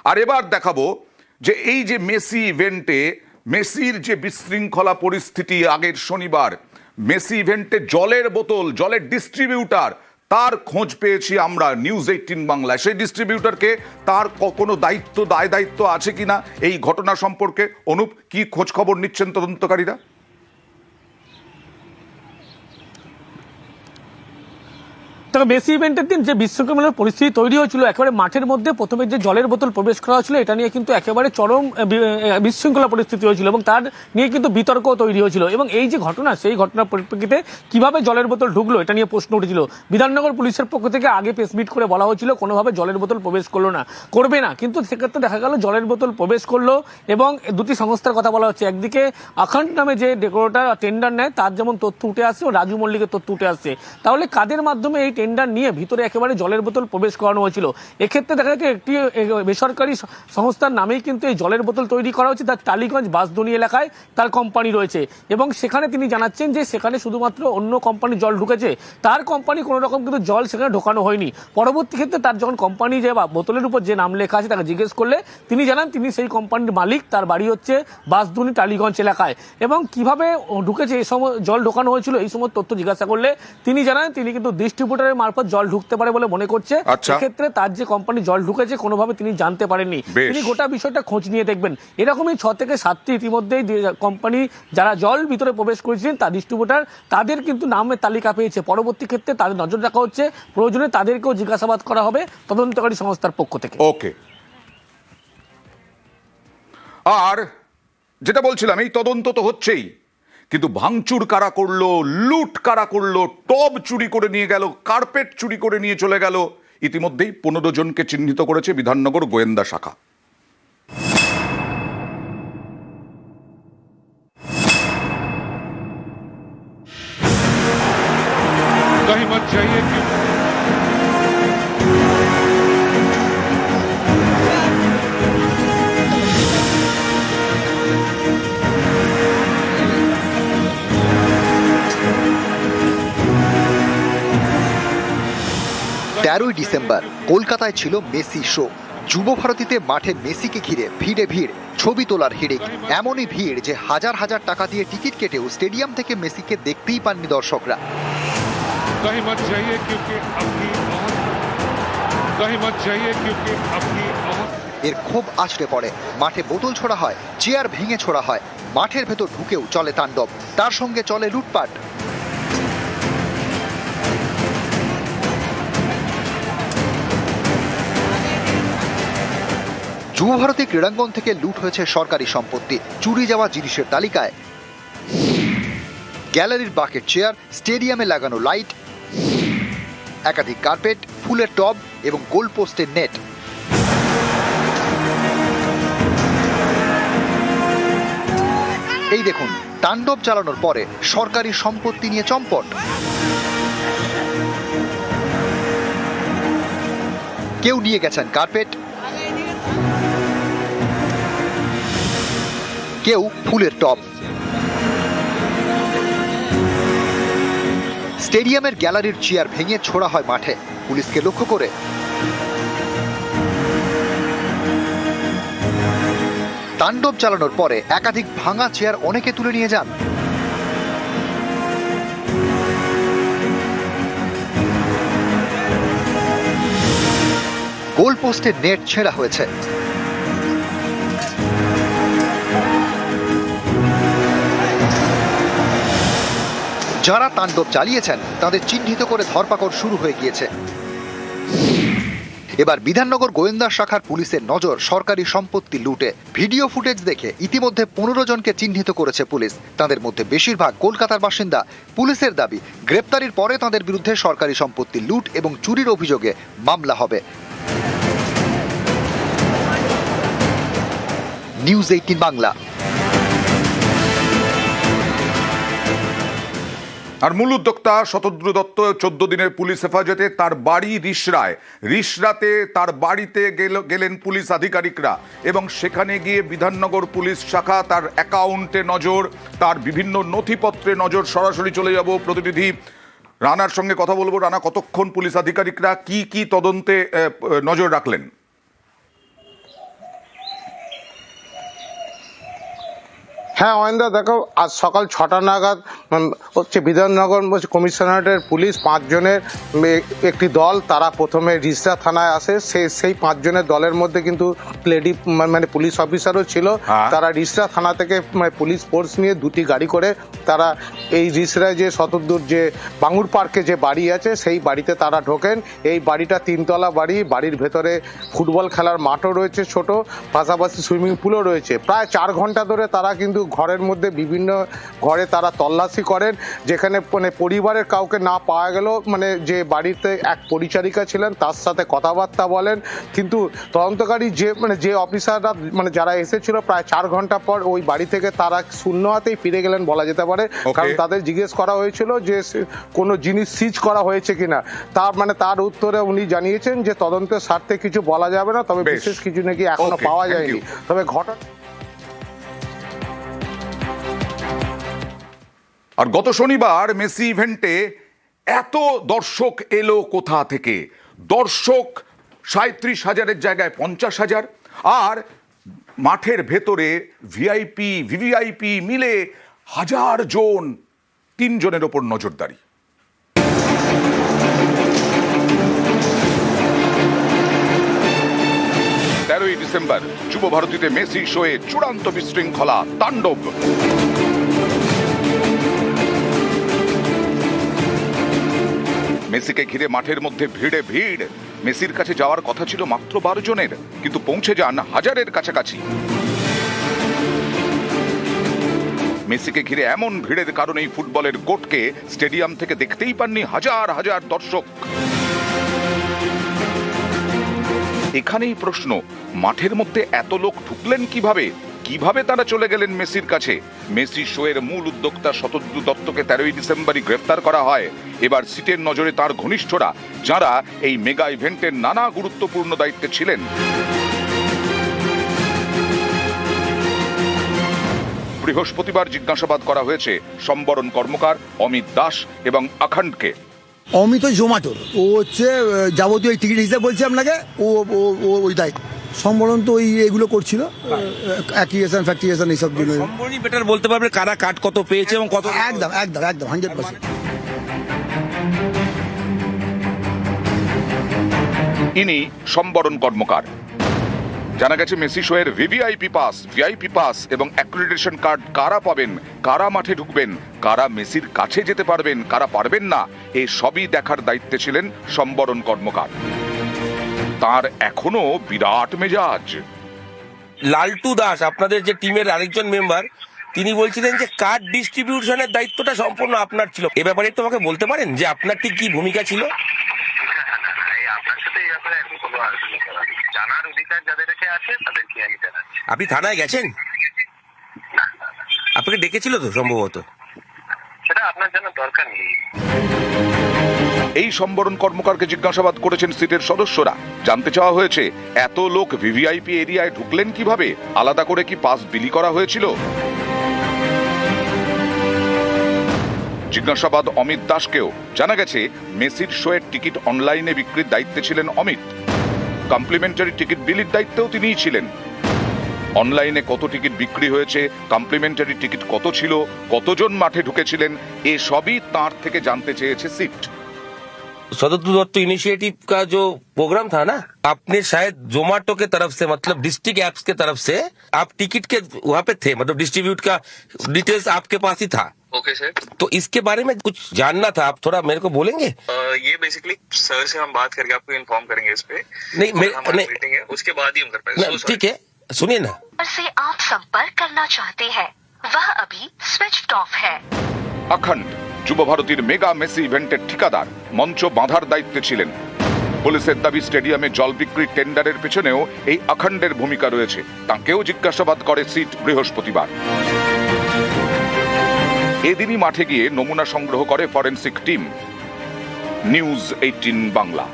আর এবার দেখাবো যে এই যে মেসি ইভেন্টে মেসির যে বিশৃঙ্খলা পরিস্থিতি, আগের শনিবার মেসি ইভেন্টে জলের বোতল, জলের ডিস্ট্রিবিউটার, তার খোঁজ পেয়েছি আমরা নিউজ 18 বাংলায়। সেই ডিস্ট্রিবিউটারকে তার কোনো দায় দায়িত্ব আছে কিনা এই ঘটনা সম্পর্কে অনুপ কি খোঁজ খবর নিচ্ছেন তদন্তকারীরা? মেসি ইভেন্টের দিন যে বিশ্বকাপের পরিস্থিতি তৈরি হয়েছিল, একেবারে মাঠের মধ্যে প্রথমে যে জলের বোতল প্রবেশ করা হয়েছিল, এটা নিয়ে কিন্তু একেবারে চরম বিশৃঙ্খলা পরিস্থিতি হয়েছিল এবং তার নিয়ে কিন্তু বিতর্ক তৈরি হয়েছিল। এবং এই যে ঘটনা, সেই ঘটনার পরিপ্রেক্ষিতে কিভাবে জলের বোতল ঢুকলো এটা নিয়ে প্রশ্ন উঠেছিল। বিধাননগর পুলিশের পক্ষ থেকে আগে প্রেস মিট করে বলা হয়েছিল কোনোভাবে জলের বোতল প্রবেশ করবে না, কিন্তু সেক্ষেত্রে দেখা গেল জলের বোতল প্রবেশ করলো। এবং দুটি সংস্থার কথা বলা হচ্ছে, একদিকে আখান্ড নামে যে ডেকোরেটর টেন্ডার নেয় তার যেমন তথ্য উঠে আসছে, ও রাজু মল্লিকের তথ্য উঠে আসছে। তাহলে কাদের মাধ্যমে এই টেন্ডার নিয়ে ভিতরে একেবারে জলের বোতল প্রবেশ করানো হয়েছিল? এক্ষেত্রে দেখা যাচ্ছে একটি বেসরকারি সংস্থার নামেই কিন্তু এই জলের বোতল তৈরি করা হচ্ছে, তার টালিগঞ্জ বাসদনি এলাকায় তার কোম্পানি রয়েছে। এবং সেখানে তিনি জানাচ্ছেন যে সেখানে শুধুমাত্র অন্য কোম্পানির জল ঢুকেছে, তার কোম্পানি কোনো রকম কিন্তু জল সেখানে ঢোকানো হয়নি। পরবর্তী ক্ষেত্রে তার যখন কোম্পানি যে বোতলের উপর যে নাম লেখা আছে তাকে জিজ্ঞেস করলে তিনি জানান তিনি সেই কোম্পানির মালিক, তার বাড়ি হচ্ছে বাসদনি টালিগঞ্জ এলাকায়। এবং কিভাবে ঢুকেছে এই সময় জল ঢোকানো হয়েছিল এই সময় তথ্য জিজ্ঞাসা করলে তিনি জানান তিনি কিন্তু ডিস্ট্রিবিউটারের মারফত জল ঢুকতে পারে বলে মনে করছে। সেক্ষেত্রে তার যে কোম্পানি জল ঢুকেছে কোনোভাবে তিনি জানতে পারেননি, তিনি গোটা বিষয়টা খোঁজ নিয়ে দেখবেন। এরকমই 6 থেকে 7টি ইতিমধ্যেই কোম্পানি যারা জল ভিতরে প্রবেশ করেছিলেন তার ডিস্ট্রিবিউটার, তাদের কিন্তু নামের তালিকা পেয়েছে। পরবর্তী ক্ষেত্রে তাদের নজর রাখা হচ্ছে, প্রয়োজনে তাদেরকেও জিজ্ঞাসাবাদ করা হবে তদন্তকারী সংস্থার পক্ষ থেকে। ওকে, আর যেটা বলছিলাম এই তদন্ত তো হচ্ছেই, কিন্তু ভাঙচুর কারা করলো, লুট কারা করলো, টব চুরি করে নিয়ে গেল, কার্পেট চুরি করে নিয়ে চলে গেল, ইতিমধ্যেই 15 জনকে চিহ্নিত করেছে বিধাননগর গোয়েন্দা শাখা। चाहिए 13ই ডিসেম্বর কলকাতায় ছিল মেসি শো। যুব ভারতীতে মাঠে মেসিকে ঘিরে ভিড়ে ভিড়, ছবি তোলার হিড়িক। এমনই ভিড় যে হাজার হাজার টাকা দিয়ে টিকিট কেটেও স্টেডিয়াম থেকে মেসিকে দেখতেই পাননি দর্শকরা। এর ক্ষোভ আছড়ে পড়ে, মাঠে বোতল ছোড়া হয়, চেয়ার ভেঙে ছোড়া হয়, মাঠের ভেতর ঢুকেও চলে তাণ্ডব, তার সঙ্গে চলে লুটপাট। যুব ভারতী ক্রীড়াঙ্গন থেকে লুট হয়েছে সরকারি সম্পত্তি, চুরি যাওয়া জিনিসের তালিকায় গ্যালারির বাকেট চেয়ার, স্টেডিয়ামে লাগানো লাইট, একাধিক কার্পেট, ফুলের টব এবং গোল পোস্টের নেট। এই দেখুন, তাণ্ডব চালানোর পরে সরকারি সম্পত্তি নিয়ে চম্পট। কেউ নিয়ে গেছেন কার্পেট, কেউ ফুলের টব। স্টেডিয়ামের গ্যালারির চেয়ার ভেঙে ছোড়া হয় মাঠে, পুলিশকে লক্ষ্য করে। তাণ্ডব চালানোর পরে একাধিক ভাঙা চেয়ার অনেকে তুলে নিয়ে যান। গোল পোস্টের নেট ছেঁড়া হয়েছে। যারা তাণ্ডব চালিয়েছেন তাদের চিহ্নিত করে ধরপাকড় শুরু হয়ে গিয়েছে। এবার বিধাননগর গোয়েন্দা শাখার পুলিশের নজর সরকারি সম্পত্তি লুটে। ভিডিও ফুটেজ দেখে ইতিমধ্যে 15 জনকে চিহ্নিত করেছে পুলিশ। তাদের মধ্যে বেশিরভাগ কলকাতার বাসিন্দা। পুলিশের দাবি, গ্রেপ্তারির পরে তাদের বিরুদ্ধে সরকারি সম্পত্তি লুট এবং চুরির অভিযোগে মামলা হবে। নিউজ 18 বাংলা। আর মূল উদ্যোক্তা শতদ্র দত্ত 14 দিনের পুলিশ হেফাজতে, তার বাড়ি রিষড়াতে তার বাড়িতে গেলেন পুলিশ আধিকারিকরা এবং সেখানে গিয়ে বিধাননগর পুলিশ শাখা তার অ্যাকাউন্টে নজর, তার বিভিন্ন নথিপত্রে নজর। সরাসরি চলে যাব প্রতিনিধি রানার সঙ্গে কথা বলবো। রানা, কতক্ষণ পুলিশ আধিকারিকরা কি তদন্তে নজর রাখলেন? হ্যাঁ অয়েন্দা দেখো, আজ সকাল 6টা নাগাদ হচ্ছে বিধাননগর কমিশনারেটের পুলিশ 5 জনের একটি দল, তারা প্রথমে রিসরা থানায় আসে। সেই 5 জনের দলের মধ্যে কিন্তু লেডি মানে পুলিশ অফিসারও ছিল। তারা রিসরা থানা থেকে পুলিশ ফোর্স নিয়ে 2টি গাড়ি করে তারা এই রিসরায় যে শতদূর যে বাঙুর পার্কে যে বাড়ি আছে সেই বাড়িতে তারা ঢোকেন। এই বাড়িটা 3তলা বাড়ি, বাড়ির ভেতরে ফুটবল খেলার মাঠও রয়েছে ছোট, পাশাপাশি সুইমিং পুলও রয়েছে। প্রায় 4 ঘন্টা ধরে তারা কিন্তু ঘরের মধ্যে বিভিন্ন ঘরে তারা তল্লাশি করেন, যেখানে মানে পরিবারের কাউকে না পাওয়া গেল, মানে যে বাড়িতে এক পরিচারিকা ছিলেন তার সাথে কথাবার্তা বলেন। কিন্তু তদন্তকারী যে অফিসাররা মানে যারা এসেছিল প্রায় 4 ঘন্টা পর ওই বাড়ি থেকে তারা শূন্য হাতেই ফিরে গেলেন বলা যেতে পারে। কারণ তাদের জিজ্ঞেস করা হয়েছিল যে কোনো জিনিস সিজ করা হয়েছে কিনা, তার উত্তরে উনি জানিয়েছেন যে তদন্তের স্বার্থে কিছু বলা যাবে না, তবে বিশেষ কিছু নাকি এখনো পাওয়া যায়নি। তবে ঘটনা আর গত শনিবার মেসি ইভেন্টে এত দর্শক এলো কোথা থেকে? দর্শক 37,000-এর জায়গায় 50,000, আর মাঠের ভেতরে ভিআইপি ভিভিআইপি মিলে 1000 জন, 3 জনের ওপর নজরদারি। ডিসেম্বর যুব ভারতীতে মেসি শোয়ে চূড়ান্ত বিশৃঙ্খলা তাণ্ডব। মেসিকে ঘিরে মাঠের মধ্যে ভিড়ে ভিড়। মেসির কাছে যাওয়ার কথা ছিল মাত্র 12 জনের, কিন্তু পৌঁছে যান 1000-এর কাছাকাছি। মেসিকে ঘিরে এমন ভিড়ের কারণেই ফুটবলের গোটকে স্টেডিয়াম থেকে দেখতেই পাননি হাজার হাজার দর্শক। এখানেই প্রশ্ন, মাঠের মধ্যে এত লোক ঢুকলেন কিভাবে? কিভাবে তারা চলে গেলেন মেসির কাছে? মেসি শোয়ের মূল উদ্যোক্তা শতদ্রু দত্তকে 13 ডিসেম্বরই গ্রেফতার করা হয়। এবার সিটের নজরে তার ঘনিষ্ঠরা, যারা এই মেগা ইভেন্টের নানা গুরুত্বপূর্ণ দায়িত্বে ছিলেন। বৃহস্পতিবার জিজ্ঞাসাবাদ করা হয়েছে সম্বরণ কর্মকার, অমিত দাস এবং আখণ্ডকে। অমিত জোম্যাটোর, ও হচ্ছে যাবতীয় টিকিট হিসেবে বলছি আপনাকে, ও ওই দায়িত্ব। সম্বরণ তো এগুলো করছিল, অ্যাক্রিয়েশন ফ্যাক্টরিয়েশন এইসব জন্য। সম্বরণই বেটার বলতে পারবে কারা কাট কত পেয়েছে এবং কত। একদম 100%। ইনি সম্বরণ কর্মকার। জানা গেছে মেসি শোয়ের ভিভিআইপি পাস, ভিআইপি পাস এবং অ্যাক্রিডিটেশন কার্ড কারা পাবেন, কারা মাঠে ঢুকবেন, কারা মেসির কাছে যেতে পারবেন, কারা পারবেন না, এই সবই দেখার দায়িত্বে ছিলেন সম্বরণ কর্মকার। তার এখনো বিরাট মেজাজ। লালটু দাস, আপনাদের যে টিমের আরেকজন মেম্বার, তিনি বলছিলেন যে কার্ড ডিস্ট্রিবিউশনের দায়িত্বটা সম্পূর্ণ আপনার ছিল। এ ব্যাপারে একটু আমাকে বলতে পারেন যে আপনার ঠিক কি ভূমিকা ছিল? জানার অধিকার যাদের আছে তাদেরকে আমি জানাচ্ছি। আপনি থানায় গেছেন? আপনাকে ডেকেছিল তো সম্ভবত? সেটা আপনার জন্য দরকার নেই। এই সম্বরণ কর্মকারকে জিজ্ঞাসাবাদ করেছেন সিটের সদস্যরা। জানতে চাওয়া হয়েছে এত লোক ভিভিআইপি এরিয়ায় ঢুকলেন কিভাবে, আলাদা করে কি পাস বিলি করা হয়েছিল? জিজ্ঞাসাবাদ অমিত দাসকেও। জানা গেছে মেসির শোয়ের টিকিট অনলাইনে বিক্রির দায়িত্বে ছিলেন অমিত। কমপ্লিমেন্টারি টিকিট বিলির দায়িত্বেও তিনিই ছিলেন। অনলাইনে কত টিকিট বিক্রি হয়েছে, কমপ্লিমেন্টারি টিকিট কত ছিল, কতজন মাঠে ঢুকেছিলেন, এসবই তার থেকে জানতে চেয়েছে সিট। शतद्रु दत्त इनिशिएटिव का जो प्रोग्राम था ना, आपने शायद जोमेटो के तरफ से, मतलब डिस्ट्रिक्ट एप्स के तरफ से आप टिकट के वहाँ पे थे, मतलब डिस्ट्रीब्यूट का डिटेल्स आपके पास ही था। Okay sir. तो इसके बारे में कुछ जानना था, आप थोड़ा मेरे को बोलेंगे? ये बेसिकली सर से हम बात करके आपको इन्फॉर्म करेंगे इस पे। नहीं, हमारी मीटिंग है, उसके बाद ही हम कर पाएंगे। ठीक है, सुनिए ना। से आप संपर्क करना चाहते हैं वह अभी स्विच ऑफ है। আখণ্ড যুব ভারতীর মেগা মেসি ইভেন্টের ঠিকাদার, মঞ্চ বাঁধার দায়িত্বে ছিলেন। পুলিশের দাবি স্টেডিয়ামে জল বিক্রির টেন্ডারের পেছনেও এই আখণ্ডের ভূমিকা রয়েছে। তাকেও জিজ্ঞাসাবাদ করে সিট বৃহস্পতিবার। এদিনই মাঠে গিয়ে নমুনা সংগ্রহ করে ফরেনসিক টিম। নিউজ 18 বাংলা।